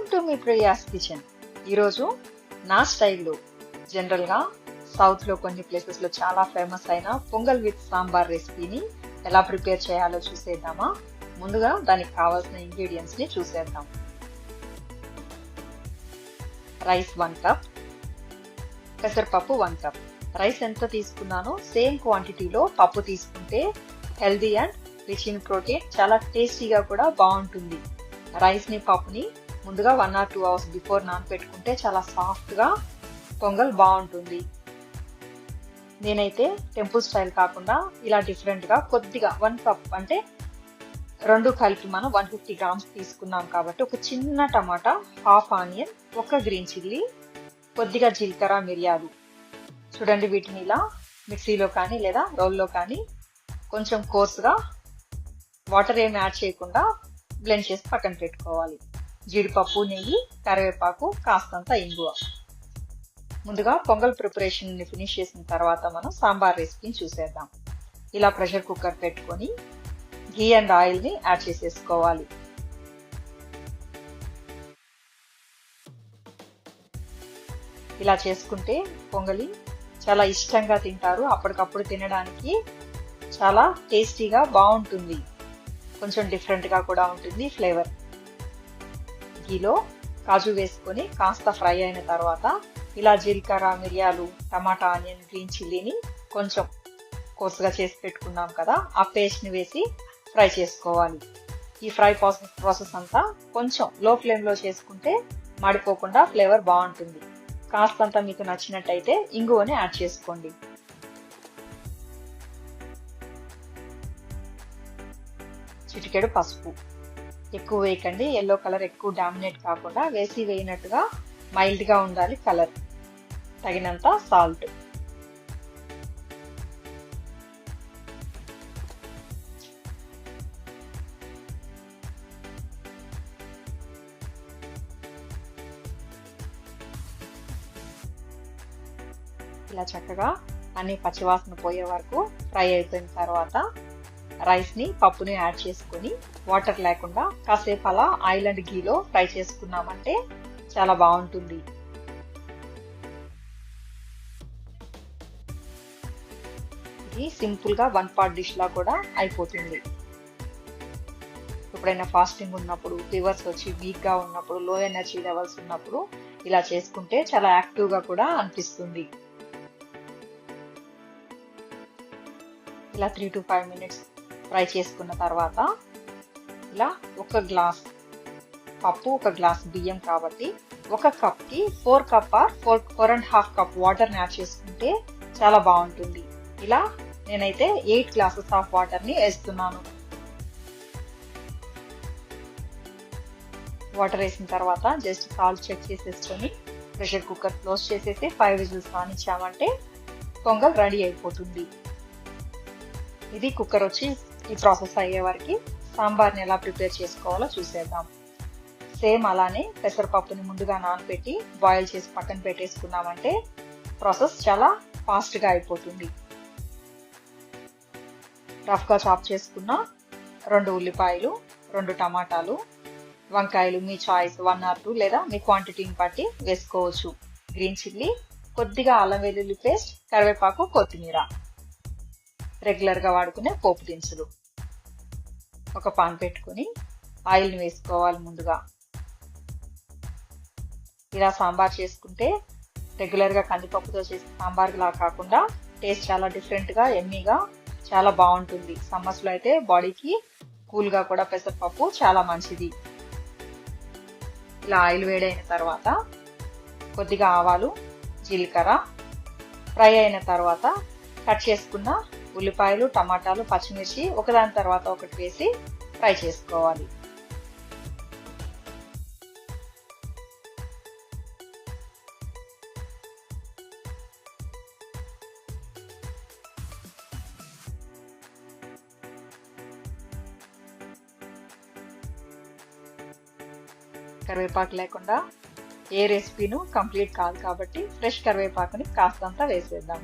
Welcome to me Priya's kitchen. ఈరోజు నా స్టైల్లో జనరల్గా సౌత్లో కొన్ని ప్లేసెస్లో చాలా ఫేమస్ అయిన పొంగల్ విత్ సాంబార్ రెసిపీని ఎలా ప్రిపేర్ చేయాలో చూసేద్దామా. ముందుగా దానికి కావాల్సిన ఇంగ్రీడియంట్స్ని చూసేద్దాం. రైస్ 1 కప్, పెసరపప్పు 1 కప్. రైస్ ఎంత తీసుకున్నానో సేమ్ క్వాంటిటీలో పప్పు తీసుకుంటే healthy and rich in protein, చాలా టేస్టీగా కూడా బాగుంటుంది. రైస్ని పప్పుని ముందుగా 1 or 2 hours బిఫోర్ నానబెట్టుకుంటే చాలా సాఫ్ట్గా పొంగల్ బాగుంటుంది. నేనైతే టెంపుల్ స్టైల్ కాకుండా ఇలా డిఫరెంట్గా కొద్దిగా 1 కప్ అంటే 2 కలిపి మనం 150 grams తీసుకున్నాం కాబట్టి ఒక చిన్న టమాటా, హాఫ్ ఆనియన్, 1 గ్రీన్ చిల్లీ, కొద్దిగా జీలకర్ర, మిరియాలు. చూడండి, వీటిని ఇలా మిక్సీలో కానీ లేదా రోల్లో కానీ కొంచెం కోర్సుగా వాటర్ ఏమి యాడ్ చేయకుండా బ్లెండ్ చేసి పక్కన పెట్టుకోవాలి. జీడిపప్పు, నెయ్యి, కరివేపాకు, కాస్తంత ఇంగువ. ముందుగా పొంగల్ ప్రిపరేషన్ ని ఫినిష్ చేసిన తర్వాత మనం సాంబార్ రెసిపీని చూసేద్దాం. ఇలా ప్రెషర్ కుక్కర్ పెట్టుకొని ఘీ అండ్ ఆయిల్ ని యాడ్ చేసేసుకోవాలి. ఇలా చేసుకుంటే పొంగలి చాలా ఇష్టంగా తింటారు. అప్పటికప్పుడు తినడానికి చాలా టేస్టీగా బాగుంటుంది. కొంచెం డిఫరెంట్ గా కూడా ఉంటుంది ఫ్లేవర్. ఘీలో కాజు వేసుకొని కాస్త ఫ్రై అయిన తర్వాత ఇలా జీలకర్ర, మిరియాలు, టమాటా, ఆనియన్, గ్రీన్ చిల్లీని కొంచెం కోర్సుగా చేసి పెట్టుకున్నాం కదా, ఆ పేస్ట్ ని వేసి ఫ్రై చేసుకోవాలి. ఈ ఫ్రై ప్రాసెస్ అంతా కొంచెం లో ఫ్లేమ్ లో చేసుకుంటే మాడిపోకుండా ఫ్లేవర్ బాగుంటుంది. కాస్తంత మీకు నచ్చినట్టయితే ఇంగువని యాడ్ చేసుకోండి. చిటికెడు పసుపు, ఎక్కువ వేయకండి, ఎల్లో కలర్ ఎక్కువ డామినేట్ కాకుండా వేసి వేయినట్టుగా మైల్డ్ గా ఉండాలి కలర్. తగినంత సాల్ట్. ఇలా చక్కగా అన్ని పచ్చివాసన పోయే వరకు ఫ్రై అయిపోయిన తర్వాత రైస్ ని, పప్పుని యాడ్ చేసుకుని వాటర్ లేకుండా కాసేపు అలా ఆయిల్ అండ్ ఘీలో ఫ్రై చేసుకున్నామంటే చాలా బాగుంటుంది. ఇది సింపుల్ గా 1 pot డిష్ లా కూడా అయిపోతుంది. ఎప్పుడైనా ఫాస్టింగ్ ఉన్నప్పుడు, ఫీవర్స్ వచ్చి వీక్ గా ఉన్నప్పుడు, లో ఎనర్జీ లెవెల్స్ ఉన్నప్పుడు ఇలా చేసుకుంటే చాలా యాక్టివ్ గా కూడా అనిపిస్తుంది. ఇలా 3 to 5 minutes ఫ్రై చేసుకున్న తర్వాత ఇలా 1 గ్లాస్ పప్పు, 1 గ్లాస్ బియ్యం కాబట్టి 1 కప్ కి 4 cup or 4.5 cup water add చేసుకుంటే చాలా బాగుంటుంది. ఇలా నేనైతే 8 glasses ఆఫ్ వాటర్ ని వేస్తున్నాను. వాటర్ వేసిన తర్వాత జస్ట్ సాల్ట్ చెక్ చేసేసుకొని ప్రెషర్ కుక్కర్ క్లోజ్ చేసేసి 5 విజిల్స్ రానిచ్చామంటే పొంగల్ రెడీ అయిపోతుంది. ఇది కుక్కర్ వచ్చి ఈ ప్రాసెస్ అయ్యే వరకు సాంబార్ని ఎలా ప్రిపేర్ చేసుకోవాలో చూసేద్దాం. సేమ్ అలానే పెసరపప్పుని ముందుగా నానబెట్టి బాయిల్ చేసి పక్కన పెట్టేసుకున్నామంటే ప్రాసెస్ చాలా ఫాస్ట్ గా అయిపోతుంది. రఫ్ గా చాప్ చేసుకున్న 2 ఉల్లిపాయలు, 2 టమాటాలు, వంకాయలు మీ చాయిస్ 1 or 2 లేదా మీ క్వాంటిటీని బట్టి వేసుకోవచ్చు. గ్రీన్ చిల్లీ, కొద్దిగా అల్లం వెల్లుల్లి పేస్ట్, కరివేపాకు, కొత్తిమీర, రెగ్యులర్ గా వాడుకునే పోపు దినుసులు. ఒక పాన్ పెట్టుకుని ఆయిల్ ని వేసుకోవాలి. ముందుగా ఇలా సాంబార్ చేసుకుంటే రెగ్యులర్ గా కందిపప్పుతో చేసే సాంబార్ లా కాకుండా టేస్ట్ చాలా డిఫరెంట్ గా, ఎమ్మీగా చాలా బాగుంటుంది. సమ్మర్స్ లో అయితే బాడీకి కూల్ గా కూడా పెసరపప్పు చాలా మంచిది. ఇలా ఆయిల్ వేడైన తర్వాత కొద్దిగా ఆవాలు, జీలకర్ర ఫ్రై అయిన తర్వాత కట్ చేసుకున్న ఉల్లిపాయలు, టమాటాలు, పచ్చిమిర్చి ఒకదాని తర్వాత ఒకటి వేసి ఫ్రై చేసుకోవాలి. కరివేపాకు లేకుండా ఏ రెసిపీను కంప్లీట్ కాదు కాబట్టి ఫ్రెష్ కరివేపాకుని కాస్తంత వేసేద్దాం.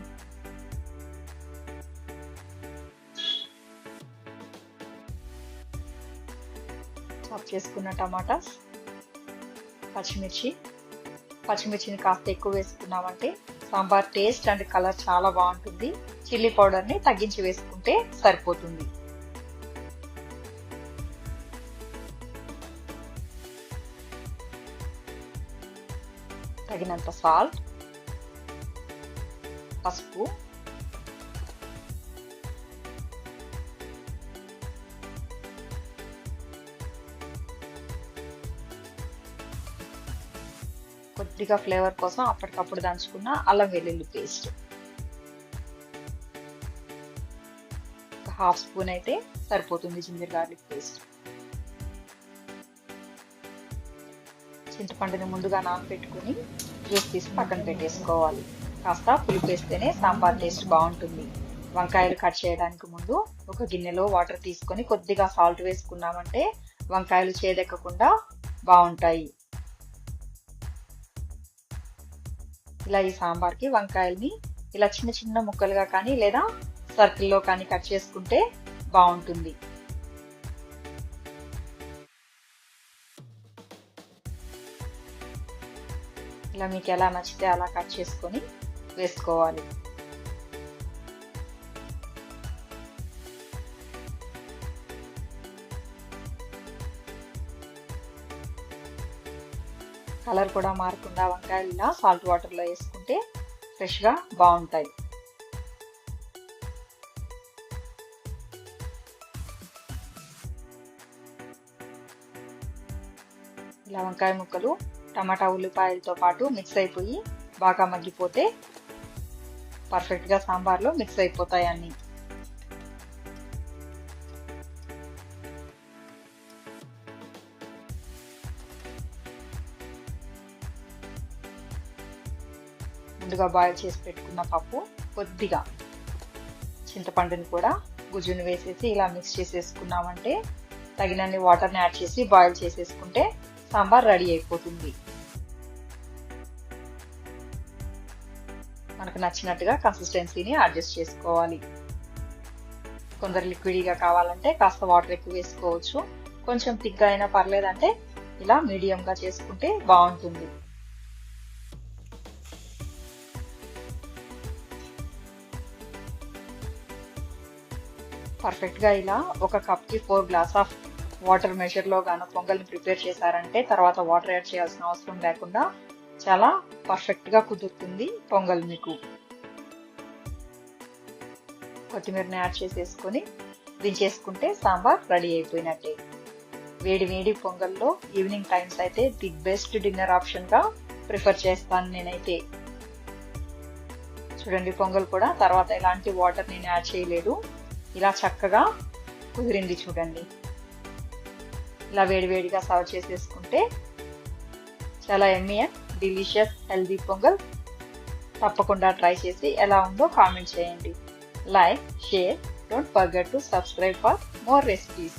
చాప్ చేసుకున్న టమాటాస్, పచ్చిమిర్చిని కాస్త ఎక్కువ వేసుకున్నామంటే సాంబార్ టేస్ట్ అండ్ కలర్ చాలా బాగుంటుంది. చిల్లీ పౌడర్ ని తగ్గించి వేసుకుంటే సరిపోతుంది. తగినంత సాల్ట్, పసుపు, కొద్దిగా ఫ్లేవర్ కోసం అప్పటికప్పుడు దంచుకున్న అల్లం వెల్లుల్లి పేస్ట్, హాఫ్ స్పూన్ అయితే సరిపోతుంది జింజర్ గార్లిక్ పేస్ట్. చింతపండుని ముందుగా నానబెట్టుకుని జ్యూస్ తీసి పక్కన పెట్టేసుకోవాలి. కాస్త పులుపు వేస్తేనే సాంబార్ టేస్ట్ బాగుంటుంది. వంకాయలు కట్ చేయడానికి ముందు ఒక గిన్నెలో వాటర్ తీసుకొని కొద్దిగా సాల్ట్ వేసుకున్నామంటే వంకాయలు చేదెక్కకుండా బాగుంటాయి. ఇలా ఈ సాంబార్కి వంకాయల్ని ఇలా చిన్న చిన్న ముక్కలుగా కానీ లేదా సర్కిల్లో కానీ కట్ చేసుకుంటే బాగుంటుంది. ఇలా మీకు ఎలా నచ్చితే అలా కట్ చేసుకొని వేసుకోవాలి. కలర్ కూడా మారకుండా వంకాయలు ఇలా సాల్ట్ వాటర్లో వేసుకుంటే ఫ్రెష్గా బాగుంటాయి. ఇలా వంకాయ ముక్కలు టమాటా ఉల్లిపాయలతో పాటు మిక్స్ అయిపోయి బాగా మగ్గిపోతే పర్ఫెక్ట్గా సాంబార్లో మిక్స్ అయిపోతాయి అన్ని. ముందుగా బాయిల్ చేసి పెట్టుకున్న పప్పు, కొద్దిగా చింతపండుని కూడా గుజ్జుని వేసేసి ఇలా మిక్స్ చేసేసుకున్నామంటే తగినన్ని వాటర్ని యాడ్ చేసి బాయిల్ చేసేసుకుంటే సాంబార్ రెడీ అయిపోతుంది. మనకు నచ్చినట్టుగా కన్సిస్టెన్సీని అడ్జస్ట్ చేసుకోవాలి. కొందరు లిక్విడ్గా కావాలంటే కాస్త వాటర్ ఎక్కువ వేసుకోవచ్చు. కొంచెం థిక్గా అయినా పర్లేదంటే ఇలా మీడియంగా చేసుకుంటే బాగుంటుంది. పర్ఫెక్ట్గా ఇలా ఒక కప్కి 4 గ్లాస్ ఆఫ్ వాటర్ మెజర్లో గాను పొంగల్ని ప్రిపేర్ చేశారంటే తర్వాత వాటర్ యాడ్ చేయాల్సిన అవసరం లేకుండా చాలా పర్ఫెక్ట్గా కుదురుతుంది పొంగల్ మీకు. కొత్తిమీరని యాడ్ చేసేసుకొని దించేసుకుంటే సాంబార్ రెడీ అయిపోయినట్టే. వేడి వేడి పొంగల్లో ఈవినింగ్ టైమ్స్ అయితే ది బెస్ట్ డిన్నర్ ఆప్షన్గా ప్రిఫర్ చేస్తాను నేనైతే. చూడండి, పొంగల్ కూడా తర్వాత ఎలాంటి వాటర్ నేను యాడ్ చేయలేదు. ఇలా చక్కగా కుదిరింది చూడండి. ఇలా వేడివేడిగా సర్వ్ చేసేసుకుంటే చాలా యమ్మీ అండ్ డిలీషియస్ హెల్దీ పొంగల్. తప్పకుండా ట్రై చేసి ఎలా ఉందో కామెంట్ చేయండి. Like, share, don't forget to subscribe for more recipes.